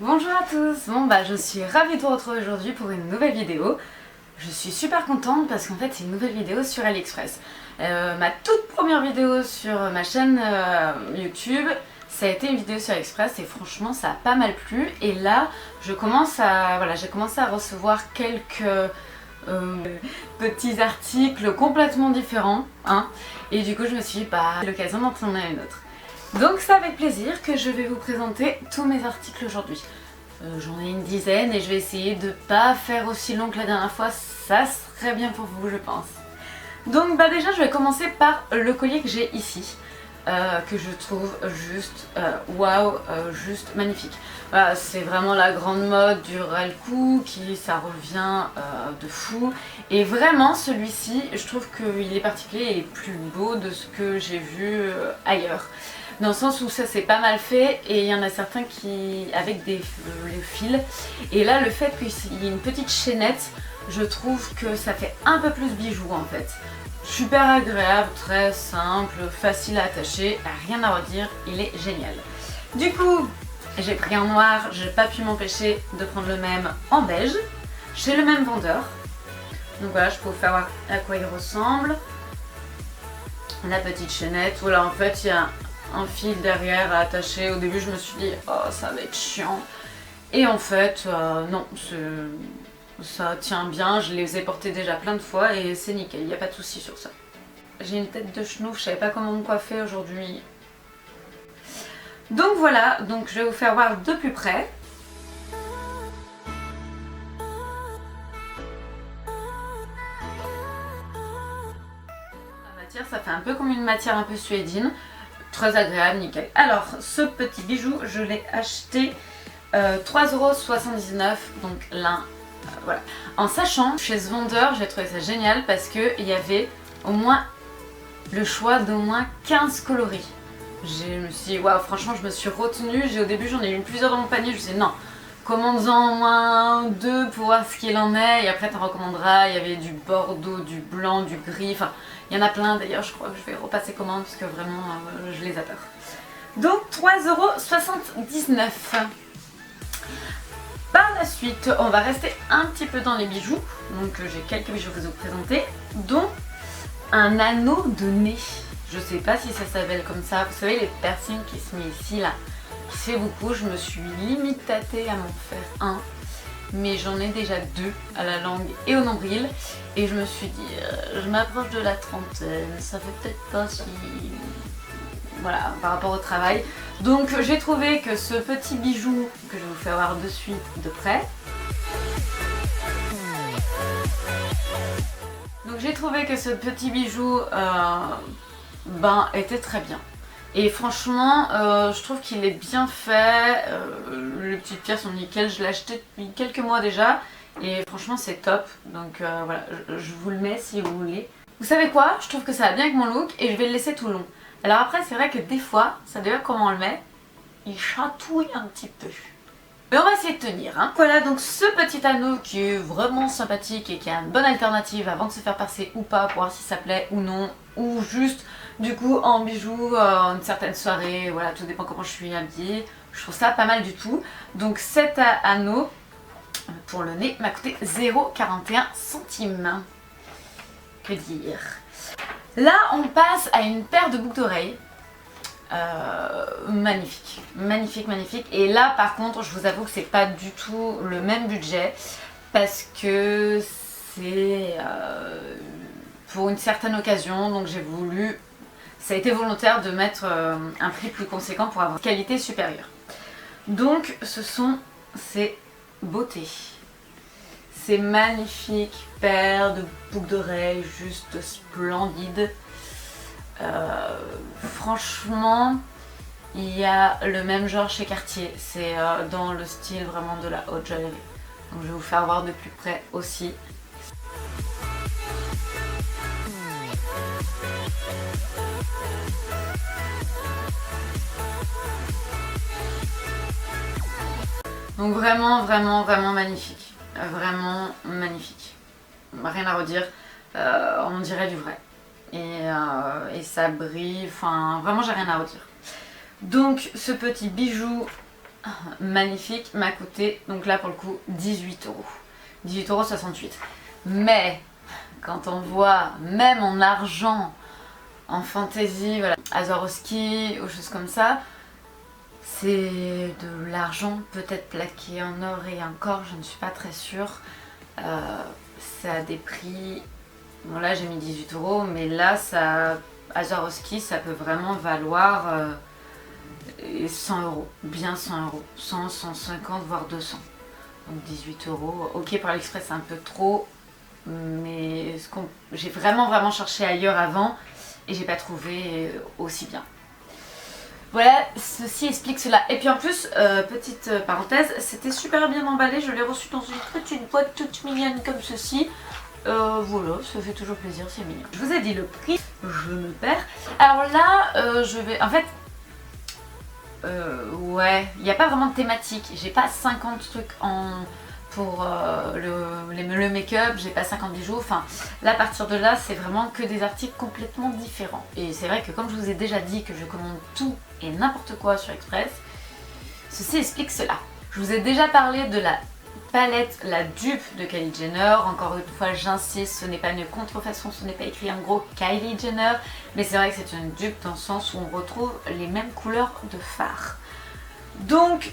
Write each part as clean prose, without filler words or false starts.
Bonjour à tous, je suis ravie de vous retrouver aujourd'hui pour une nouvelle vidéo. Je suis super contente parce qu'en fait c'est une nouvelle vidéo sur AliExpress. Ma toute première vidéo sur ma chaîne YouTube, ça a été une vidéo sur AliExpress et franchement ça a pas mal plu. Et là j'ai commencé à recevoir quelques petits articles complètement différents. Et du coup je me suis dit c'est l'occasion d'en tourner une autre. Donc c'est avec plaisir que je vais vous présenter tous mes articles aujourd'hui. J'en ai une dizaine et je vais essayer de pas faire aussi long que la dernière fois, ça serait bien pour vous je pense. Donc déjà je vais commencer par le collier que j'ai ici, que je trouve juste waouh, juste magnifique. Voilà, c'est vraiment la grande mode du ras-le-cou ça revient de fou. Et vraiment celui-ci, je trouve qu'il est particulier et plus beau de ce que j'ai vu ailleurs. Dans le sens où ça c'est pas mal fait et il y en a certains qui avec les fils. Et là le fait qu'il y ait une petite chaînette, je trouve que ça fait un peu plus bijou en fait. Super agréable, très simple, facile à attacher, rien à redire, il est génial. Du coup, j'ai pris en noir, j'ai pas pu m'empêcher de prendre le même en beige, chez le même vendeur. Donc voilà, je peux vous faire voir à quoi il ressemble. La petite chaînette, voilà en fait il y a un fil derrière à attacher. Au début je me suis dit oh ça va être chiant. Et en fait non, ça tient bien, je les ai portés déjà plein de fois et c'est nickel, il n'y a pas de souci sur ça. J'ai une tête de chenouf, je savais pas comment me coiffer aujourd'hui. Donc voilà, donc je vais vous faire voir de plus près. La matière, ça fait un peu comme une matière un peu suédine. Très agréable, nickel. Alors, ce petit bijou, je l'ai acheté 3,79 €, donc l'un, voilà. En sachant, chez ce vendeur, j'ai trouvé ça génial parce qu'il y avait au moins le choix d'au moins 15 coloris. Je me suis dit, waouh, franchement, je me suis retenue. Au début, j'en ai eu plusieurs dans mon panier. Je me suis dit, non, commande-en au moins 2 pour voir ce qu'il en est. Et après, t'en recommanderas. Il y avait du bordeaux, du blanc, du gris. Enfin, il y en a plein. D'ailleurs, je crois que je vais repasser commande parce que vraiment, je les adore. Donc, 3,79 €. Par la suite, on va rester un petit peu dans les bijoux. Donc, j'ai quelques bijoux que je vais vous présenter, dont un anneau de nez. Je sais pas si ça s'appelle comme ça. Vous savez, les piercings qui se met ici, là, qui se fait beaucoup. Je me suis limite tâtée à m'en faire un. Mais j'en ai déjà 2 à la langue et au nombril. Et je me suis dit, je m'approche de la trentaine. Ça fait peut-être pas si... Voilà, par rapport au travail. Donc j'ai trouvé que ce petit bijou, que je vais vous faire voir de suite de près. Donc j'ai trouvé que ce petit bijou était très bien. Et franchement, je trouve qu'il est bien fait. Les petites pierres sont nickel. Je l'ai acheté depuis quelques mois déjà. Et franchement, c'est top. Donc voilà, je vous le mets si vous voulez. Vous savez quoi? Je trouve que ça va bien avec mon look et je vais le laisser tout long. Alors après, c'est vrai que des fois, ça dépend comment on le met. Il chatouille un petit peu. Mais on va essayer de tenir. Voilà donc ce petit anneau qui est vraiment sympathique et qui est une bonne alternative avant de se faire percer ou pas pour voir si ça plaît ou non. Ou juste du coup en bijou, une certaine soirée, voilà, tout dépend comment je suis habillée. Je trouve ça pas mal du tout. Donc cet anneau pour le nez m'a coûté 0,41 €. Que dire? Là on passe à une paire de boucles d'oreilles. Magnifique, magnifique, magnifique. Et là par contre je vous avoue que c'est pas du tout le même budget parce que c'est pour une certaine occasion, donc j'ai voulu, ça a été volontaire de mettre un prix plus conséquent pour avoir une qualité supérieure. Donc ce sont ces beautés, ces magnifiques paires de boucles d'oreilles juste splendides. Franchement, il y a le même genre chez Cartier, c'est dans le style vraiment de la haute joaillerie. Donc je vais vous faire voir de plus près aussi. Donc vraiment, vraiment, vraiment magnifique. Vraiment magnifique. Rien à redire, on dirait du vrai. Et ça brille, enfin vraiment j'ai rien à redire. Donc ce petit bijou magnifique m'a coûté, donc là pour le coup, 18 euros. 18,68 €. Mais quand on voit même en argent, en fantaisie, voilà, à Swarovski ou choses comme ça, c'est de l'argent peut-être plaqué en or et encore, je ne suis pas très sûre. Ça a des prix. Bon, là j'ai mis 18 euros, mais là, ça, à Swarovski, ça peut vraiment valoir 100 euros, bien 100 euros, 100, 150, voire 200. Donc 18 euros. Ok, par l'Express, c'est un peu trop, mais j'ai vraiment cherché ailleurs avant et j'ai pas trouvé aussi bien. Voilà, ceci explique cela. Et puis en plus, petite parenthèse, c'était super bien emballé. Je l'ai reçu dans une petite boîte toute mignonne comme ceci. Voilà, ça fait toujours plaisir, c'est mignon. Je vous ai dit le prix, je me perds. Alors là, je vais... En fait, ouais, il n'y a pas vraiment de thématique. J'ai pas 50 trucs pour le make-up, j'ai pas 50 bijoux. Enfin, là, à partir de là, c'est vraiment que des articles complètement différents. Et c'est vrai que comme je vous ai déjà dit que je commande tout et n'importe quoi sur Express, ceci explique cela. Je vous ai déjà parlé de la palette, la dupe de Kylie Jenner. Encore une fois, j'insiste, ce n'est pas une contrefaçon, ce n'est pas écrit en gros Kylie Jenner, mais c'est vrai que c'est une dupe dans le sens où on retrouve les mêmes couleurs de fard. Donc,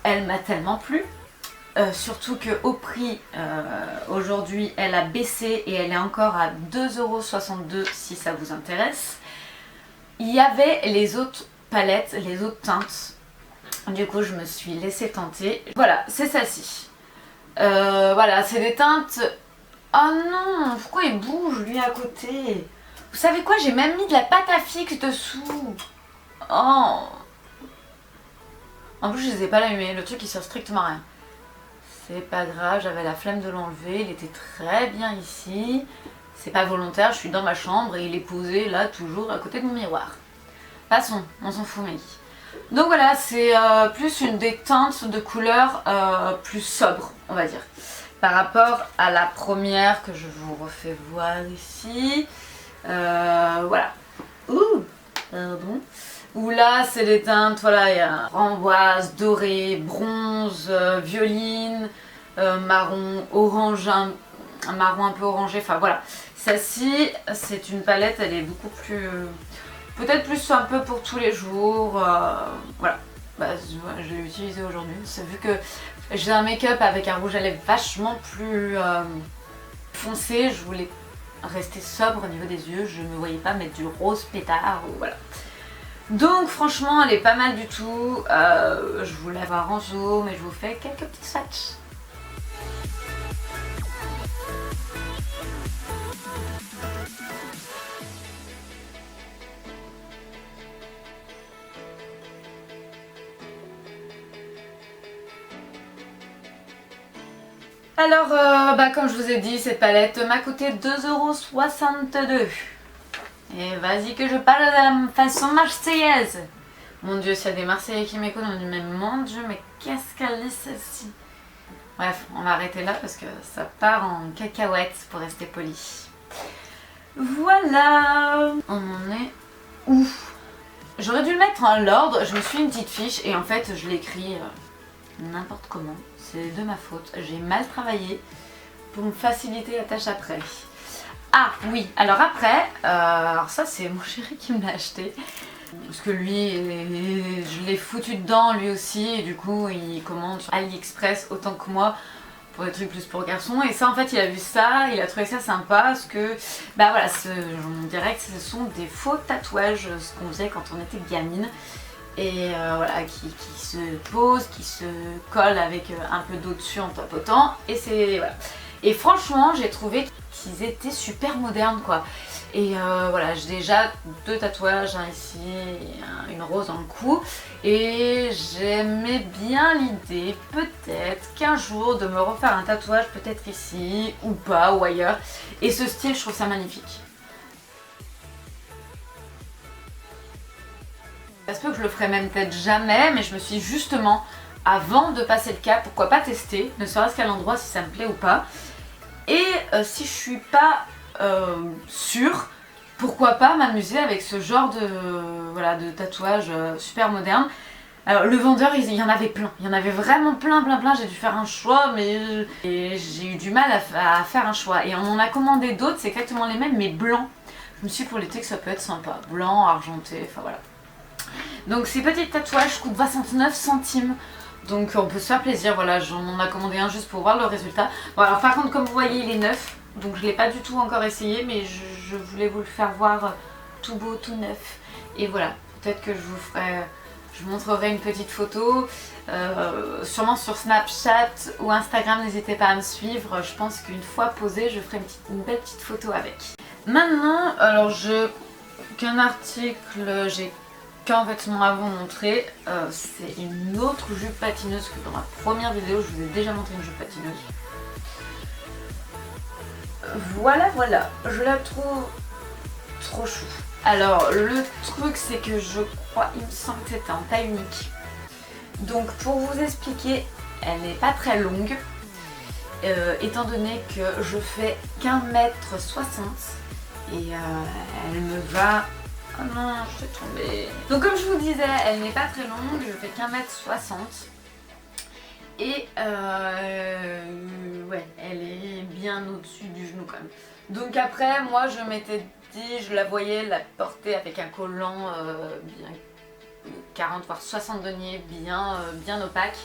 elle m'a tellement plu. Surtout qu'au prix, aujourd'hui, elle a baissé et elle est encore à 2,62 € si ça vous intéresse. Il y avait les autres palettes, les autres teintes. Du coup, je me suis laissée tenter. Voilà, c'est celle-ci. Voilà, c'est des teintes... Oh non, pourquoi il bouge lui à côté? Vous savez quoi, j'ai même mis de la pâte à fixe dessous. Oh. En plus, je les ai pas allumés, le truc il sert strictement à rien. C'est pas grave, j'avais la flemme de l'enlever, il était très bien ici. C'est pas volontaire, je suis dans ma chambre et il est posé là, toujours à côté de mon miroir. Passons, on s'en fout, mec. Donc voilà, c'est plus une des teintes de couleurs plus sobres, on va dire. Par rapport à la première que je vous refais voir ici. Voilà. Ouh, pardon. Où là, c'est des teintes, voilà, il y a framboise, doré, bronze, violine, marron, orange, un marron un peu orangé, enfin voilà. Celle-ci, c'est une palette, elle est beaucoup plus... peut-être plus un peu pour tous les jours, voilà. Bah, je l'ai utilisé aujourd'hui, c'est vu que j'ai un make-up avec un rouge à lèvres vachement plus foncé, je voulais rester sobre au niveau des yeux, je ne me voyais pas mettre du rose pétard, ou voilà. Donc franchement elle est pas mal du tout, je vous la voir en zoom et je vous fais quelques petits swatchs. Alors comme je vous ai dit, cette palette m'a coûté 2,62 €. Et vas-y que je parle de la façon marseillaise. Mon dieu, s'il y a des Marseillais qui m'écoutent, on dit mais mon dieu, mais qu'est-ce qu'elle est celle-ci? Bref, on va arrêter là parce que ça part en cacahuète pour rester poli. Voilà. On en est où? J'aurais dû le mettre en l'ordre, je me suis une petite fiche et en fait je l'écris n'importe comment. C'est de ma faute, j'ai mal travaillé pour me faciliter la tâche après. Ah oui, alors après, alors ça c'est mon chéri qui me l'a acheté. Parce que lui, je l'ai foutu dedans lui aussi et du coup il commande sur AliExpress autant que moi pour des trucs plus pour garçons. Et ça en fait il a vu ça, il a trouvé ça sympa parce que bah voilà, on dirait que ce sont des faux tatouages, ce qu'on faisait quand on était gamine. Et voilà, qui se posent, qui se collent avec un peu d'eau dessus en tapotant. Et c'est voilà. Et franchement j'ai trouvé qu'ils étaient super modernes quoi. Et voilà, j'ai déjà deux tatouages, un ici et une rose dans le cou. Et j'aimais bien l'idée peut-être qu'un jour de me refaire un tatouage peut-être ici ou pas ou ailleurs. Et ce style je trouve ça magnifique. Ça se peut que je le ferai même peut-être jamais, mais je me suis dit justement, avant de passer le cap, pourquoi pas tester, ne serait-ce qu'à l'endroit si ça me plaît ou pas. Et si je suis pas sûre, pourquoi pas m'amuser avec ce genre de, voilà, de tatouage super moderne. Alors le vendeur, il y en avait plein, il y en avait vraiment plein, j'ai dû faire un choix, mais et j'ai eu du mal à faire un choix. Et on en a commandé d'autres, c'est exactement les mêmes, mais blancs. Je me suis dit pour l'été que ça peut être sympa, blanc, argenté, enfin voilà. Donc ces petits tatouages coûtent 69 centimes. Donc on peut se faire plaisir, voilà, j'en ai commandé un juste pour voir le résultat. Bon alors par contre comme vous voyez il est neuf, donc je ne l'ai pas du tout encore essayé, mais je voulais vous le faire voir tout beau, tout neuf. Et voilà, peut-être que je vous montrerai une petite photo, sûrement sur Snapchat ou Instagram, n'hésitez pas à me suivre. Je pense qu'une fois posée, je ferai une belle petite photo avec. Maintenant, alors qu'un article, j'ai qu'un vêtement à vous montrer, c'est une autre jupe patineuse que dans ma première vidéo, je vous ai déjà montré une jupe patineuse. Voilà, je la trouve trop chou. Alors le truc c'est que je crois, il me semble que c'était en taille unique. Donc pour vous expliquer, elle n'est pas très longue, étant donné que je fais qu'1,60 m et elle me va... Oh non, je suis tombée. Donc comme je vous disais, elle n'est pas très longue, je fais qu'1,60 m. Et ouais, elle est bien au-dessus du genou quand même. Donc après, moi je m'étais dit, je la voyais la porter avec un collant bien 40 voire 60 deniers, bien opaque.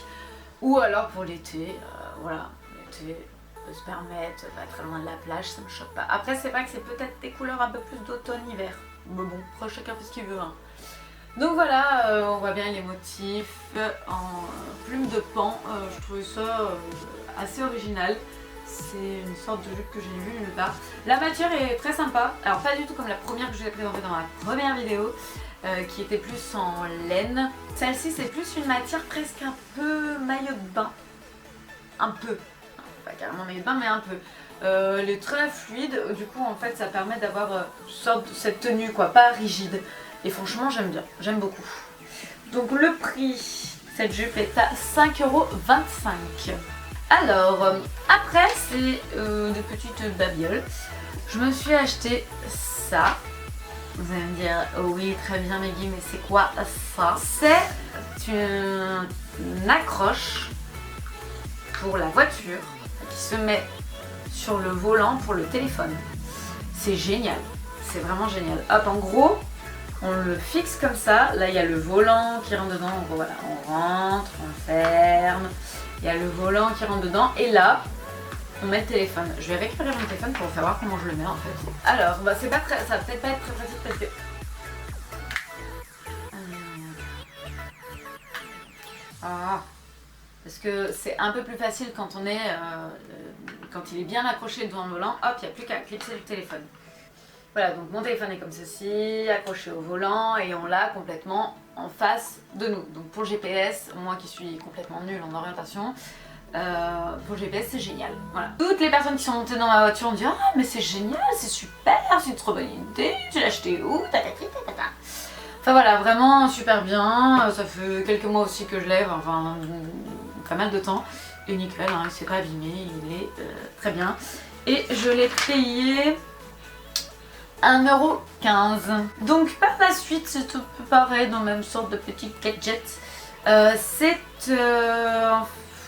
Ou alors pour l'été, voilà, l'été, peut se permettre, pas très loin de la plage, ça me choque pas. Après c'est vrai que c'est peut-être des couleurs un peu plus d'automne-hiver. Mais bon, après chacun fait ce qu'il veut. Hein. Donc voilà, on voit bien les motifs en plume de pan. Je trouvais ça assez original. C'est une sorte de jupe que j'ai vue nulle part. La matière est très sympa. Alors pas du tout comme la première que je vous ai présentée dans ma première vidéo, qui était plus en laine. Celle-ci c'est plus une matière presque un peu maillot de bain. Un peu. Pas carrément maillot de bain mais un peu. Elle est très fluide. Du coup en fait ça permet d'avoir cette tenue quoi, pas rigide. Et franchement j'aime bien, j'aime beaucoup. Donc le prix, cette jupe est à 5,25 €. Alors après c'est des petites babioles. Je me suis acheté ça. Vous allez me dire, oh oui très bien Meggy, mais c'est quoi ça? C'est une accroche pour la voiture qui se met sur le volant pour le téléphone. C'est génial, c'est vraiment génial. Hop, en gros, on le fixe comme ça. Là, il y a le volant qui rentre dedans. Donc, voilà, on rentre, on ferme. Il y a le volant qui rentre dedans. Et là, on met le téléphone. Je vais récupérer mon téléphone pour vous faire voir comment je le mets en fait. Alors, bah, c'est pas très, ça va peut-être pas être très pratique parce que... parce que c'est un peu plus facile quand on est... quand il est bien accroché devant le volant. Hop, il n'y a plus qu'à clipser le téléphone. Voilà, donc mon téléphone est comme ceci, accroché au volant et on l'a complètement en face de nous. Donc pour le GPS, moi qui suis complètement nulle en orientation, pour le GPS c'est génial. Voilà. Toutes les personnes qui sont montées dans ma voiture ont dit « Ah mais c'est génial, c'est super, c'est une trop bonne idée, tu l'as acheté où ?» Enfin voilà, vraiment super bien. Ça fait quelques mois aussi que je l'ai, enfin pas mal de temps. Et nickel, hein, il s'est pas abîmé, il est très bien. Et je l'ai payé 1,15 €. Donc par la suite, c'est tout pareil, dans la même sorte de petit gadget. C'est...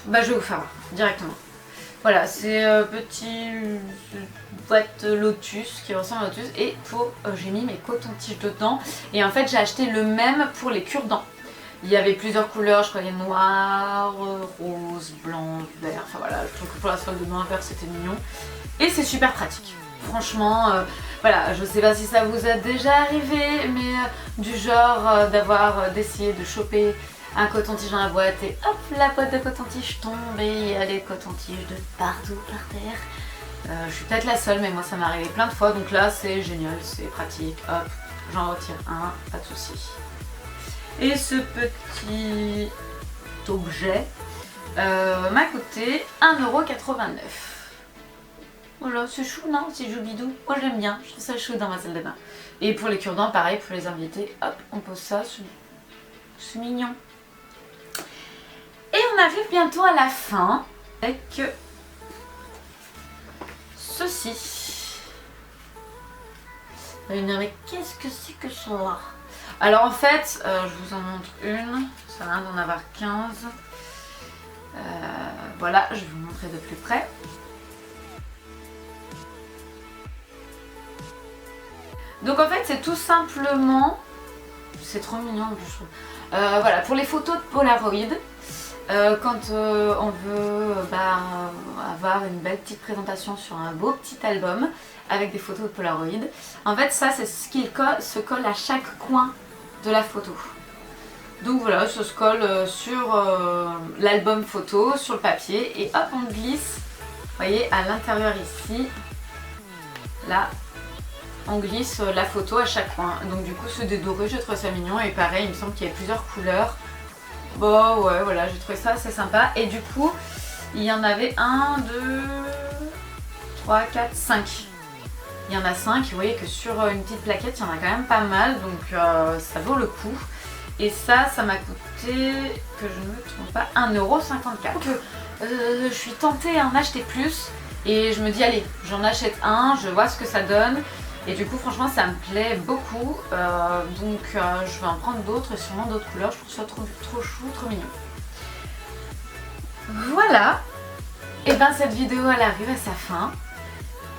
bah, je vais vous faire voir, directement. Voilà, c'est petit boîte Lotus qui ressemble à Lotus. Et j'ai mis mes cotons-tiges dedans. Et en fait, j'ai acheté le même pour les cure-dents. Il y avait plusieurs couleurs, je crois qu'il y a noir, rose, blanc, vert. Enfin voilà, je trouve que pour la salle de bain, vert c'était mignon. Et c'est super pratique. Franchement, voilà, je sais pas si ça vous a déjà arrivé, mais du genre d'essayer de choper un coton-tige dans la boîte et hop, la boîte de coton-tige tombe et il y a les cotons-tiges de partout par terre. Je suis peut-être la seule, mais moi ça m'est arrivé plein de fois, donc là c'est génial, c'est pratique. Hop, j'en retire un, pas de souci. Et ce petit objet m'a coûté 1,89 €. Voilà, c'est chou, non? C'est joubidou. Moi j'aime bien, je trouve ça chou dans ma salle de bain. Et pour les cure-dents, pareil, pour les invités, hop, on pose ça, c'est mignon. Et on arrive bientôt à la fin avec ceci. Vous allez me dire, mais qu'est-ce que c'est que ça? Alors en fait, je vous en montre une, ça sert à rien d'en avoir 15. Voilà, je vais vous montrer de plus près. Donc en fait c'est tout simplement, c'est trop mignon en plus je trouve. Voilà, pour les photos de Polaroid, quand on veut avoir une belle petite présentation sur un beau petit album avec des photos de Polaroid, en fait ça c'est ce qui se colle à chaque coin de la photo. Donc voilà, ça se colle sur l'album photo, sur le papier, et hop on glisse, vous voyez, à l'intérieur ici, là, on glisse la photo à chaque coin. Donc du coup ce dédoré, j'ai trouvé ça mignon, et pareil, il me semble qu'il y avait plusieurs couleurs. Bon ouais, voilà, j'ai trouvé ça assez sympa, et du coup, il y en avait 1, 2, 3, 4, 5. Il y en a 5, vous voyez que sur une petite plaquette, il y en a quand même pas mal, donc ça vaut le coup. Et ça m'a coûté, que je ne me trompe pas, 1,54 €. Donc je suis tentée à en acheter plus et je me dis allez, j'en achète un, je vois ce que ça donne. Et du coup franchement ça me plaît beaucoup, donc je vais en prendre d'autres et sûrement d'autres couleurs, je trouve ça trop chou, trop mignon. Voilà, et ben cette vidéo elle arrive à sa fin.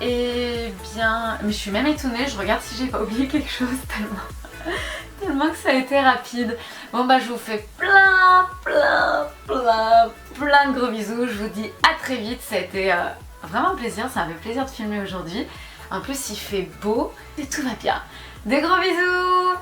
Et bien, mais je suis même étonnée, je regarde si j'ai pas oublié quelque chose tellement que ça a été rapide. Bon bah je vous fais plein de gros bisous, je vous dis à très vite, ça a été vraiment un plaisir, ça m'a fait plaisir de filmer aujourd'hui. En plus il fait beau et tout va bien. Des gros bisous!